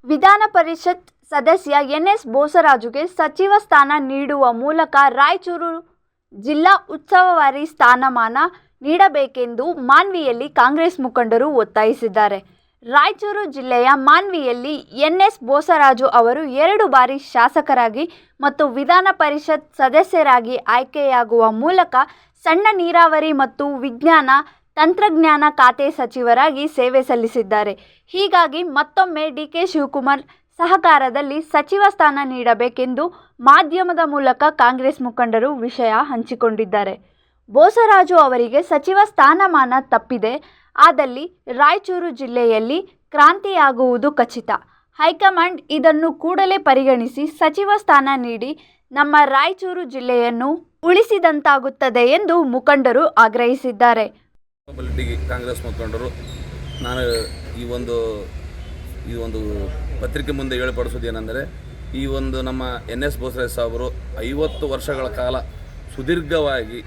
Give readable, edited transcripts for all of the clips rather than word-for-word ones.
ವಿಧಾನ ಪರಿಷತ್ ಸದಸ್ಯ ಎನ್.ಎಸ್. ಬೋಸರಾಜುಗೆ ಸಚಿವ ಸ್ಥಾನ ನೀಡುವ ಮೂಲಕ ರಾಯಚೂರು ಜಿಲ್ಲಾ ಉಸ್ತುವಾರಿ ಸ್ಥಾನಮಾನ ನೀಡಬೇಕೆಂದು ಮಾನ್ವಿಯಲ್ಲಿ ಕಾಂಗ್ರೆಸ್ ಮುಖಂಡರು ಒತ್ತಾಯಿಸಿದ್ದಾರೆ. ರಾಯಚೂರು ಜಿಲ್ಲೆಯ ಮಾನ್ವಿಯಲ್ಲಿ ಎನ್.ಎಸ್. ಬೋಸರಾಜು ಅವರು 2 ಬಾರಿ ಶಾಸಕರಾಗಿ ಮತ್ತು ವಿಧಾನ ಪರಿಷತ್ ಸದಸ್ಯರಾಗಿ ಆಯ್ಕೆಯಾಗುವ ಮೂಲಕ ಸಣ್ಣ ನೀರಾವರಿ ಮತ್ತು ವಿಜ್ಞಾನ ತಂತ್ರಜ್ಞಾನ ಖಾತೆ ಸಚಿವರಾಗಿ ಸೇವೆ ಸಲ್ಲಿಸಿದ್ದಾರೆ. ಹೀಗಾಗಿ ಮತ್ತೊಮ್ಮೆ ಡಿ.ಕೆ. ಶಿವಕುಮಾರ್ ಸಹಕಾರದಲ್ಲಿ ಸಚಿವ ಸ್ಥಾನ ನೀಡಬೇಕೆಂದು ಮಾಧ್ಯಮದ ಮೂಲಕ ಕಾಂಗ್ರೆಸ್ ಮುಖಂಡರು ವಿಷಯ ಹಂಚಿಕೊಂಡಿದ್ದಾರೆ. ಬೋಸರಾಜು ಅವರಿಗೆ ಸಚಿವ ಸ್ಥಾನಮಾನ ತಪ್ಪಿದೆ ಆದಲ್ಲಿ ರಾಯಚೂರು ಜಿಲ್ಲೆಯಲ್ಲಿ ಕ್ರಾಂತಿಯಾಗುವುದು ಖಚಿತ. ಹೈಕಮಾಂಡ್ ಇದನ್ನು ಕೂಡಲೇ ಪರಿಗಣಿಸಿ ಸಚಿವ ಸ್ಥಾನ ನೀಡಿ ನಮ್ಮ ರಾಯಚೂರು ಜಿಲ್ಲೆಯನ್ನು ಉಳಿಸಿದಂತಾಗುತ್ತದೆ ಎಂದು ಮುಖಂಡರು ಆಗ್ರಹಿಸಿದ್ದಾರೆ. ಕಾಂಗ್ರೆಸ್ ಮುಖಂಡರು ನಾನು ಈ ಒಂದು ಪತ್ರಿಕೆ ಮುಂದೆ ಹೇಳಿಪಡಿಸೋದೇನೆಂದರೆ ಈ ಒಂದು ನಮ್ಮ ಎನ್.ಎಸ್. ಬೋಸರಾಜ್ ಸಾಹೇಬರು 50 ವರ್ಷಗಳ ಕಾಲ ಸುದೀರ್ಘವಾಗಿ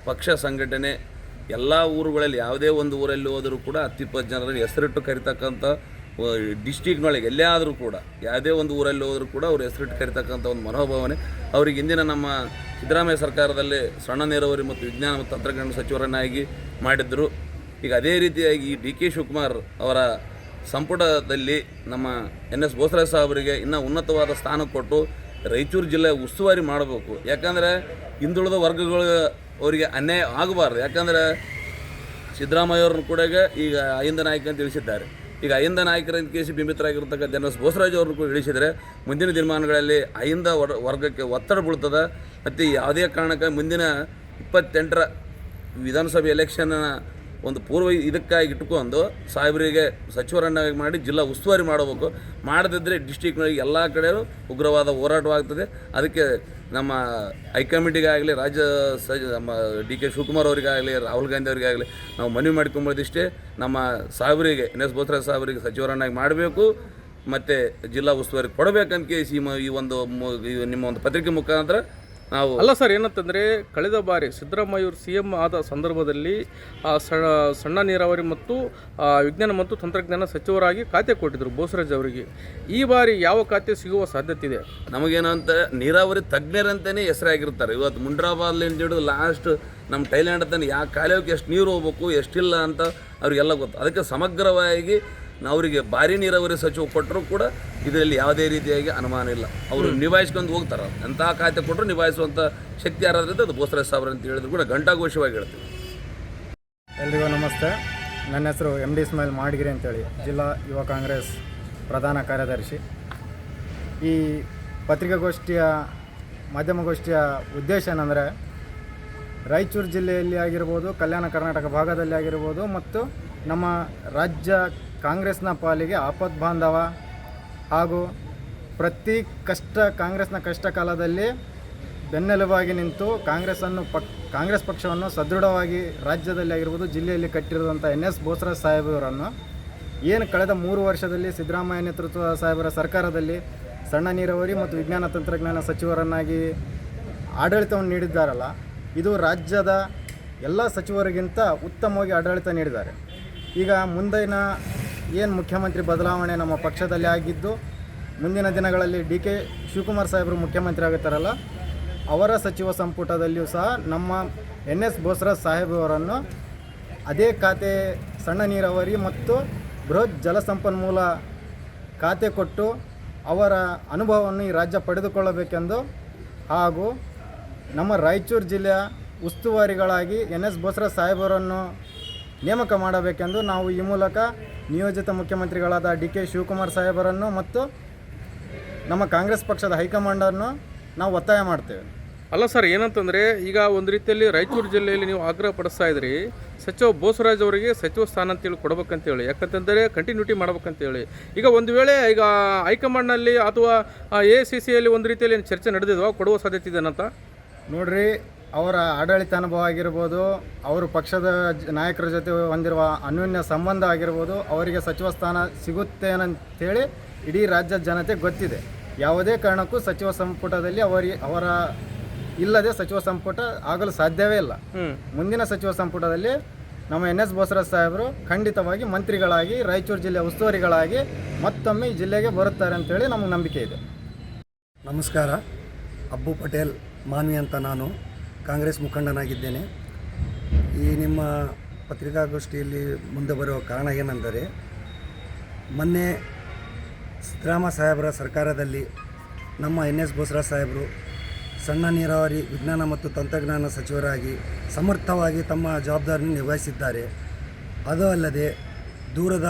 ಪಕ್ಷ ಸಂಘಟನೆ ಎಲ್ಲ ಊರುಗಳಲ್ಲಿ ಯಾವುದೇ ಒಂದು ಊರಲ್ಲಿ ಹೋದರೂ ಕೂಡ 10-20 ಜನರಲ್ಲಿ ಹೆಸರಿಟ್ಟು ಕರಿತಕ್ಕಂಥ ಡಿಸ್ಟಿಕ್ನೊಳಗೆ ಎಲ್ಲೇ ಆದರೂ ಕೂಡ ಯಾವುದೇ ಒಂದು ಊರಲ್ಲಿ ಹೋದರೂ ಕೂಡ ಅವ್ರು ಹೆಸರಿಟ್ಟು ಕರಿತಕ್ಕಂಥ ಒಂದು ಮನೋಭಾವನೆ ಅವರಿಗೆ ಇಂದಿನ ನಮ್ಮ ಸಿದ್ದರಾಮಯ್ಯ ಸರ್ಕಾರದಲ್ಲಿ ಸಣ್ಣ ನೀರಾವರಿ ಮತ್ತು ವಿಜ್ಞಾನ ಮತ್ತು ತಂತ್ರಜ್ಞಾನ ಸಚಿವರನ್ನಾಗಿ ಮಾಡಿದ್ದರು. ಈಗ ಅದೇ ರೀತಿಯಾಗಿ ಈ ಡಿ.ಕೆ. ಶಿವಕುಮಾರ್ ಅವರ ಸಂಪುಟದಲ್ಲಿ ನಮ್ಮ ಎನ್.ಎಸ್. ಬೋಸರಾಜ್ ಸಾಹೇಬರಿಗೆ ಇನ್ನೂ ಉನ್ನತವಾದ ಸ್ಥಾನ ಕೊಟ್ಟು ರಾಯಚೂರು ಜಿಲ್ಲೆ ಉಸ್ತುವಾರಿ ಮಾಡಬೇಕು. ಯಾಕಂದರೆ ಹಿಂದುಳಿದ ವರ್ಗಗಳು ಅವರಿಗೆ ಅನ್ಯಾಯ ಆಗಬಾರ್ದು. ಯಾಕಂದರೆ ಸಿದ್ದರಾಮಯ್ಯವ್ರನ್ನ ಕೂಡ ಈಗ ಅಹಿಂದ ನಾಯಕ ಅಂತ ತಿಳಿಸಿದ್ದಾರೆ. ಈಗ ಅಹಿಂದ ನಾಯಕರ ಕೇಸಿ ಬಿಂಬಿತರಾಗಿರ್ತಕ್ಕಂಥ ಎನ್.ಎಸ್. ಬೋಸರಾಜ್ ಅವ್ರನ್ನ ಕೂಡ ಇಳಿಸಿದರೆ ಮುಂದಿನ ದಿನಮಾನಗಳಲ್ಲಿ ಅಹಿಂದ ವರ್ಗಕ್ಕೆ ಒತ್ತಡ ಬೀಳ್ತದೆ. ಮತ್ತು ಯಾವುದೇ ಕಾರಣಕ್ಕೆ ಮುಂದಿನ 28ರ ವಿಧಾನಸಭೆ ಎಲೆಕ್ಷನ್ನ ಒಂದು ಪೂರ್ವ ಇದಕ್ಕಾಗಿ ಇಟ್ಕೊಂಡು ಸಾಹೇಬರಿಗೆ ಸಚಿವರನ್ನಾಗಿ ಮಾಡಿ ಜಿಲ್ಲಾ ಉಸ್ತುವಾರಿ ಮಾಡಬೇಕು. ಮಾಡದಿದ್ದರೆ ಡಿಸ್ಟಿಕ್ನೊಳಗೆ ಎಲ್ಲ ಕಡೆಯೂ ಉಗ್ರವಾದ ಹೋರಾಟವಾಗ್ತದೆ. ಅದಕ್ಕೆ ನಮ್ಮ ಹೈಕಮಿಟಿಗಾಗಲಿ ನಮ್ಮ ಡಿ.ಕೆ. ಶಿವಕುಮಾರ್ ಅವರಿಗಾಗಲಿ ರಾಹುಲ್ ಗಾಂಧಿ ಅವರಿಗಾಗಲಿ ನಾವು ಮನವಿ ಮಾಡ್ಕೊಂಬೋದಿಷ್ಟೇ, ನಮ್ಮ ಸಾಹೇಬರಿಗೆ ಎನ್.ಎಸ್. ಬೋಸರಾಜ್ ಸಾಹೇಬರಿಗೆ ಸಚಿವರನ್ನಾಗಿ ಮಾಡಬೇಕು ಮತ್ತು ಜಿಲ್ಲಾ ಉಸ್ತುವಾರಿ ಕೊಡಬೇಕಂತ ಈ ನಿಮ್ಮ ಒಂದು ಪತ್ರಿಕೆ ಮುಖಾಂತರ ನಾವು ಅಲ್ಲ ಸರ್, ಏನಂತಂದರೆ ಕಳೆದ ಬಾರಿ ಸಿದ್ದರಾಮಯ್ಯವರು CM ಆದ ಸಂದರ್ಭದಲ್ಲಿ ಸಣ್ಣ ನೀರಾವರಿ ಮತ್ತು ವಿಜ್ಞಾನ ಮತ್ತು ತಂತ್ರಜ್ಞಾನ ಸಚಿವರಾಗಿ ಖಾತೆ ಕೊಟ್ಟಿದ್ದರು ಬೋಸರಾಜ್ ಅವರಿಗೆ. ಈ ಬಾರಿ ಯಾವ ಖಾತೆ ಸಿಗುವ ಸಾಧ್ಯತೆ ಇದೆ? ನಮಗೇನಂತ ನೀರಾವರಿ ತಜ್ಞರಂತಲೇ ಹೆಸರಾಗಿರ್ತಾರೆ. ಇವತ್ತು ಮುಂಡ್ರಾಬಾದ್ಲಿಂದ ಹಿಡಿದು ಲಾಸ್ಟ್ ನಮ್ಮ ಥೈಲ್ಯಾಂಡ್ ತನಕ ಯಾವ ಕಾಲಕ್ಕೆ ಎಷ್ಟು ನೀರು ಹೋಗ್ಬೇಕು ಎಷ್ಟಿಲ್ಲ ಅಂತ ಅವ್ರಿಗೆಲ್ಲ ಗೊತ್ತು. ಅದಕ್ಕೆ ಸಮಗ್ರವಾಗಿ ಅವರಿಗೆ ಭಾರಿ ನೀರಾವರಿ ಸಚಿವ ಕೊಟ್ಟರು ಕೂಡ ಇದರಲ್ಲಿ ಯಾವುದೇ ರೀತಿಯಾಗಿ ಅನುಮಾನ ಇಲ್ಲ. ಅವರು ನಿಭಾಯಿಸ್ಕೊಂಡು ಹೋಗ್ತಾರೆ. ಎಂಥ ಖಾತೆ ಕೊಟ್ಟರು ನಿಭಾಯಿಸುವಂಥ ಶಕ್ತಿ ಯಾರಾದ್ರಿಂದ ಅದು ಬೋಸರಾಜ್ ಸಾಹೇಬ್ರು ಅಂತ ಹೇಳಿದ್ರು ಕೂಡ ಘಂಟಾಘೋಷವಾಗಿ ಹೇಳ್ತೀವಿ. ಎಲ್ರಿಗೂ ನಮಸ್ತೆ. ನನ್ನ ಹೆಸರು M.D. ಇಸ್ಮಾಯಿಲ್ ಮಾಡಗಿರಿ ಅಂತೇಳಿ, ಜಿಲ್ಲಾ ಯುವ ಕಾಂಗ್ರೆಸ್ ಪ್ರಧಾನ ಕಾರ್ಯದರ್ಶಿ. ಈ ಪತ್ರಿಕಾಗೋಷ್ಠಿಯ ಮಾಧ್ಯಮಗೋಷ್ಠಿಯ ಉದ್ದೇಶ ಏನಂದರೆ ರಾಯಚೂರು ಜಿಲ್ಲೆಯಲ್ಲಿ ಆಗಿರ್ಬೋದು, ಕಲ್ಯಾಣ ಕರ್ನಾಟಕ ಭಾಗದಲ್ಲಿ ಆಗಿರ್ಬೋದು ಮತ್ತು ನಮ್ಮ ರಾಜ್ಯ ಕಾಂಗ್ರೆಸ್ನ ಪಾಲಿಗೆ ಆಪದ್ಬಾಂಧವ ಹಾಗೂ ಪ್ರತಿ ಕಾಂಗ್ರೆಸ್ನ ಕಷ್ಟ ಕಾಲದಲ್ಲಿ ಬೆನ್ನೆಲುಬಾಗಿ ನಿಂತು ಕಾಂಗ್ರೆಸ್ ಪಕ್ಷವನ್ನು ಸದೃಢವಾಗಿ ರಾಜ್ಯದಲ್ಲಿ ಆಗಿರ್ಬೋದು ಜಿಲ್ಲೆಯಲ್ಲಿ ಕಟ್ಟಿರುವಂಥ ಎನ್.ಎಸ್. ಬೋಸರಾಜ್ ಸಾಹೇಬರನ್ನು ಏನು ಕಳೆದ 3 ವರ್ಷದಲ್ಲಿ ಸಿದ್ದರಾಮಯ್ಯ ನೇತೃತ್ವದ ಸಾಹೇಬರ ಸರ್ಕಾರದಲ್ಲಿ ಸಣ್ಣ ನೀರಾವರಿ ಮತ್ತು ವಿಜ್ಞಾನ ತಂತ್ರಜ್ಞಾನ ಸಚಿವರನ್ನಾಗಿ ಆಡಳಿತವನ್ನು ನೀಡಿದ್ದಾರಲ್ಲ, ಇದು ರಾಜ್ಯದ ಎಲ್ಲ ಸಚಿವರಿಗಿಂತ ಉತ್ತಮವಾಗಿ ಆಡಳಿತ ನೀಡಿದ್ದಾರೆ. ಈಗ ಮುಂದಿನ ಏನು ಮುಖ್ಯಮಂತ್ರಿ ಬದಲಾವಣೆ ನಮ್ಮ ಪಕ್ಷದಲ್ಲಿ ಆಗಿದ್ದು ಮುಂದಿನ ದಿನಗಳಲ್ಲಿ ಡಿ.ಕೆ. ಶಿವಕುಮಾರ್ ಸಾಹೇಬರು ಮುಖ್ಯಮಂತ್ರಿ ಆಗುತ್ತಾರಲ್ಲ, ಅವರ ಸಚಿವ ಸಂಪುಟದಲ್ಲಿಯೂ ಸಹ ನಮ್ಮ ಎನ್.ಎಸ್. ಬೋಸರಾಜ್ ಸಾಹೇಬರನ್ನು ಅದೇ ಖಾತೆ ಸಣ್ಣ ನೀರಾವರಿ ಮತ್ತು ಬೃಹತ್ ಜಲಸಂಪನ್ಮೂಲ ಖಾತೆ ಕೊಟ್ಟು ಅವರ ಅನುಭವವನ್ನು ಈ ರಾಜ್ಯ ಪಡೆದುಕೊಳ್ಳಬೇಕೆಂದು ಹಾಗೂ ನಮ್ಮ ರಾಯಚೂರು ಜಿಲ್ಲೆಯ ಉಸ್ತುವಾರಿಗಳಾಗಿ ಎನ್.ಎಸ್. ಬೋಸರಾಜ್ ಸಾಹೇಬರನ್ನು ನೇಮಕ ಮಾಡಬೇಕೆಂದು ನಾವು ಈ ಮೂಲಕ ನಿಯೋಜಿತ ಮುಖ್ಯಮಂತ್ರಿಗಳಾದ ಡಿ.ಕೆ. ಶಿವಕುಮಾರ್ ಸಾಹೇಬರನ್ನು ಮತ್ತು ನಮ್ಮ ಕಾಂಗ್ರೆಸ್ ಪಕ್ಷದ ಹೈಕಮಾಂಡನ್ನು ನಾವು ಒತ್ತಾಯ ಮಾಡ್ತೇವೆ. ಅಲ್ಲ ಸರ್, ಏನಂತಂದರೆ ಈಗ ಒಂದು ರೀತಿಯಲ್ಲಿ ರಾಯಚೂರು ಜಿಲ್ಲೆಯಲ್ಲಿ ನೀವು ಆಗ್ರಹ ಪಡಿಸ್ತಾ ಇದ್ರಿ ಸಚಿವ ಬೋಸರಾಜ್ ಅವರಿಗೆ ಸಚಿವ ಸ್ಥಾನ ಅಂತೇಳಿ ಕೊಡ್ಬೇಕಂತೇಳಿ, ಯಾಕಂತಂದರೆ ಕಂಟಿನ್ಯೂಟಿ ಮಾಡ್ಬೇಕಂತೇಳಿ. ಈಗ ಒಂದು ವೇಳೆ ಈಗ ಹೈಕಮಾಂಡ್ನಲ್ಲಿ ಅಥವಾ AICCಯಲ್ಲಿ ಒಂದು ರೀತಿಯಲ್ಲಿ ಚರ್ಚೆ ನಡೆದಿದ್ವಾ ಕೊಡುವ ಸಾಧ್ಯತೆ ಇದೆನಂತ? ನೋಡ್ರಿ, ಅವರ ಆಡಳಿತ ಅನುಭವ ಆಗಿರ್ಬೋದು, ಅವರು ಪಕ್ಷದ ನಾಯಕರ ಜೊತೆ ಹೊಂದಿರುವ ಅನ್ಯೋನ್ಯ ಸಂಬಂಧ ಆಗಿರ್ಬೋದು, ಅವರಿಗೆ ಸಚಿವ ಸ್ಥಾನ ಸಿಗುತ್ತೇನಂತೇಳಿ ಇಡೀ ರಾಜ್ಯದ ಜನತೆ ಗೊತ್ತಿದೆ. ಯಾವುದೇ ಕಾರಣಕ್ಕೂ ಸಚಿವ ಸಂಪುಟದಲ್ಲಿ ಅವರ ಇಲ್ಲದೆ ಸಚಿವ ಸಂಪುಟ ಆಗಲು ಸಾಧ್ಯವೇ ಇಲ್ಲ. ಮುಂದಿನ ಸಚಿವ ಸಂಪುಟದಲ್ಲಿ ನಮ್ಮ NS ಬೋಸರಾಜ್ ಸಾಹೇಬರು ಖಂಡಿತವಾಗಿ ಮಂತ್ರಿಗಳಾಗಿ ರಾಯಚೂರು ಜಿಲ್ಲೆ ಉಸ್ತುವಾರಿಗಳಾಗಿ ಮತ್ತೊಮ್ಮೆ ಈ ಜಿಲ್ಲೆಗೆ ಬರುತ್ತಾರೆ ಅಂತೇಳಿ ನಮಗೆ ನಂಬಿಕೆ ಇದೆ. ನಮಸ್ಕಾರ. ಅಬ್ಬು ಪಟೇಲ್ ಮಾನ್ವಿ ಅಂತ ನಾನು ಕಾಂಗ್ರೆಸ್ ಮುಖಂಡನಾಗಿದ್ದೇನೆ. ಈ ನಿಮ್ಮ ಪತ್ರಿಕಾಗೋಷ್ಠಿಯಲ್ಲಿ ಮುಂದೆ ಬರುವ ಕಾರಣ ಏನೆಂದರೆ, ಮೊನ್ನೆ ಸಿದ್ದರಾಮಯ್ಯ ಸಾಹೇಬರ ಸರ್ಕಾರದಲ್ಲಿ ನಮ್ಮ NS ಬೋಸರಾಜ್ ಸಾಹೇಬರು ಸಣ್ಣ ನೀರಾವರಿ ವಿಜ್ಞಾನ ಮತ್ತು ತಂತ್ರಜ್ಞಾನ ಸಚಿವರಾಗಿ ಸಮರ್ಥವಾಗಿ ತಮ್ಮ ಜವಾಬ್ದಾರಿಯನ್ನು ನಿಭಾಯಿಸಿದ್ದಾರೆ. ಅದು ಅಲ್ಲದೆ ದೂರದ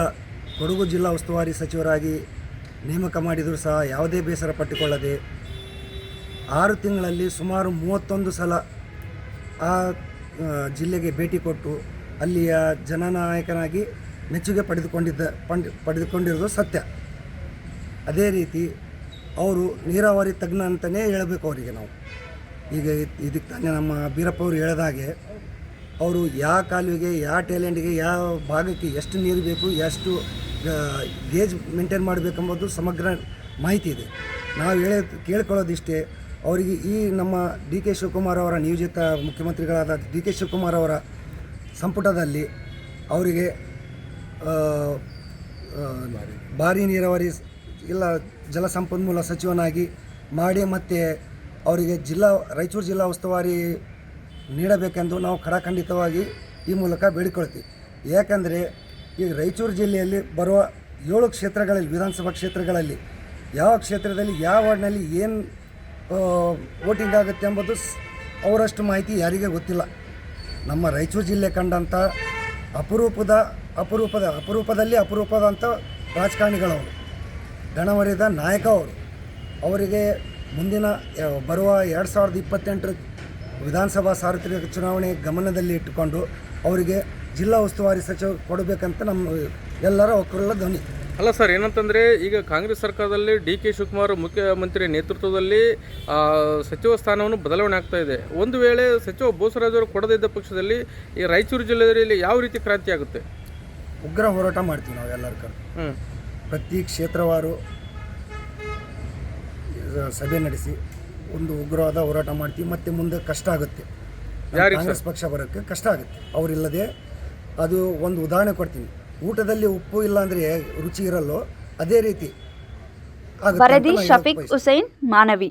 ಕೊಡಗು ಜಿಲ್ಲಾ ಉಸ್ತುವಾರಿ ಸಚಿವರಾಗಿ ನೇಮಕ ಮಾಡಿದರೂ ಸಹ ಯಾವುದೇ ಬೇಸರ ಪಟ್ಟುಕೊಳ್ಳದೆ 6 ತಿಂಗಳಲ್ಲಿ ಸುಮಾರು 31 ಸಲ ಆ ಜಿಲ್ಲೆಗೆ ಭೇಟಿ ಕೊಟ್ಟು ಅಲ್ಲಿಯ ಜನನಾಯಕನಾಗಿ ಮೆಚ್ಚುಗೆ ಪಡೆದುಕೊಂಡಿರೋದು ಸತ್ಯ. ಅದೇ ರೀತಿ ಅವರು ನೀರಾವರಿ ತಜ್ಞ ಅಂತಲೇ ಹೇಳಬೇಕು ಅವರಿಗೆ ನಾವು. ಈಗ ಇದಕ್ಕೆ ತಾನೇ ನಮ್ಮ ಬೀರಪ್ಪ ಅವರು ಹೇಳಿದಾಗೆ ಅವರು ಯಾವ ಕಾಲುವೆಗೆ, ಯಾವ ಟ್ಯಾಲೆಂಟ್ಗೆ, ಯಾವ ಭಾಗಕ್ಕೆ ಎಷ್ಟು ನೀರು ಬೇಕು, ಎಷ್ಟು ಗೇಜ್ ಮೇಂಟೈನ್ ಮಾಡಬೇಕೆಂಬುದು ಸಮಗ್ರ ಮಾಹಿತಿ ಇದೆ. ನಾವು ಕೇಳ್ಕೊಳ್ಳೋದಿಷ್ಟೇ, ಅವರಿಗೆ ಈ ನಮ್ಮ DK ಶಿವಕುಮಾರ್ ಅವರ ನಿಯೋಜಿತ ಮುಖ್ಯಮಂತ್ರಿಗಳಾದ DK ಶಿವಕುಮಾರ್ ಅವರ ಸಂಪುಟದಲ್ಲಿ ಅವರಿಗೆ ಭಾರೀ ನೀರಾವರಿ ಇಲ್ಲ ಜಲಸಂಪನ್ಮೂಲ ಸಚಿವನಾಗಿ ಮಾಡಿ ಮತ್ತು ಅವರಿಗೆ ರಾಯಚೂರು ಜಿಲ್ಲಾ ಉಸ್ತುವಾರಿ ನೀಡಬೇಕೆಂದು ನಾವು ಖಡಾಖಂಡಿತವಾಗಿ ಈ ಮೂಲಕ ಬೇಡಿಕೊಳ್ತೀವಿ. ಯಾಕಂದರೆ ಈಗ ರಾಯಚೂರು ಜಿಲ್ಲೆಯಲ್ಲಿ ಬರುವ 7 ಕ್ಷೇತ್ರಗಳಲ್ಲಿ, ವಿಧಾನಸಭಾ ಕ್ಷೇತ್ರಗಳಲ್ಲಿ ಯಾವ ಕ್ಷೇತ್ರದಲ್ಲಿ ಯಾವ ವಾರ್ಡ್ನಲ್ಲಿ ಏನು ವೋಟಿಂಗ್ ಆಗುತ್ತೆ ಎಂಬುದು ಅವರಷ್ಟು ಮಾಹಿತಿ ಯಾರಿಗೆ ಗೊತ್ತಿಲ್ಲ. ನಮ್ಮ ರಾಯಚೂರು ಜಿಲ್ಲೆ ಕಂಡಂಥ ಅಪರೂಪದಲ್ಲಿ ಅಪರೂಪದಂಥ ರಾಜಕಾರಣಿಗಳವರು, ದಣವರಿದ ನಾಯಕ ಅವರು. ಅವರಿಗೆ ಮುಂದಿನ ಬರುವ 2028 ವಿಧಾನಸಭಾ ಸಾರ್ವತ್ರಿಕ ಚುನಾವಣೆ ಗಮನದಲ್ಲಿ ಇಟ್ಟುಕೊಂಡು ಅವರಿಗೆ ಜಿಲ್ಲಾ ಉಸ್ತುವಾರಿ ಸಚಿವ ಕೊಡಬೇಕಂತ ನಮ್ಮ ಎಲ್ಲರ ಒಕ್ಕೂಲ ಧ್ವನಿ. ಅಲ್ಲ ಸರ್, ಏನಂತಂದರೆ ಈಗ ಕಾಂಗ್ರೆಸ್ ಸರ್ಕಾರದಲ್ಲಿ DK ಶಿವಕುಮಾರ್ ಮುಖ್ಯಮಂತ್ರಿ ನೇತೃತ್ವದಲ್ಲಿ ಸಚಿವ ಸ್ಥಾನವನ್ನು ಬದಲಾವಣೆ ಆಗ್ತಾ ಇದೆ. ಒಂದು ವೇಳೆ ಸಚಿವ ಬೋಸರಾಜ್ ಅವರು ಕೊಡದಿದ್ದ ಪಕ್ಷದಲ್ಲಿ ಈ ರಾಯಚೂರು ಜಿಲ್ಲೆಯಲ್ಲಿ ಯಾವ ರೀತಿ ಕ್ರಾಂತಿ ಆಗುತ್ತೆ? ಉಗ್ರ ಹೋರಾಟ ಮಾಡ್ತೀವಿ ನಾವು ಎಲ್ಲರ ಪ್ರತಿ ಕ್ಷೇತ್ರವಾರು ಸಭೆ ನಡೆಸಿ ಒಂದು ಉಗ್ರವಾದ ಹೋರಾಟ ಮಾಡ್ತೀವಿ. ಮತ್ತು ಮುಂದೆ ಕಷ್ಟ ಆಗುತ್ತೆ, ಕಾಂಗ್ರೆಸ್ ಪಕ್ಷ ಬರೋಕ್ಕೆ ಕಷ್ಟ ಆಗುತ್ತೆ ಅವರಿಲ್ಲದೆ. ಅದು ಒಂದು ಉದಾಹರಣೆ ಕೊಡ್ತೀನಿ. ಊಟದಲ್ಲಿ ಉಪ್ಪು ಇಲ್ಲ ಅಂದರೆ ರುಚಿ ಇರಲ್ಲೋ, ಅದೇ ರೀತಿ ವರದಿ ಶಫೀಕ್ ಹುಸೇನ್, ಮಾನವಿ.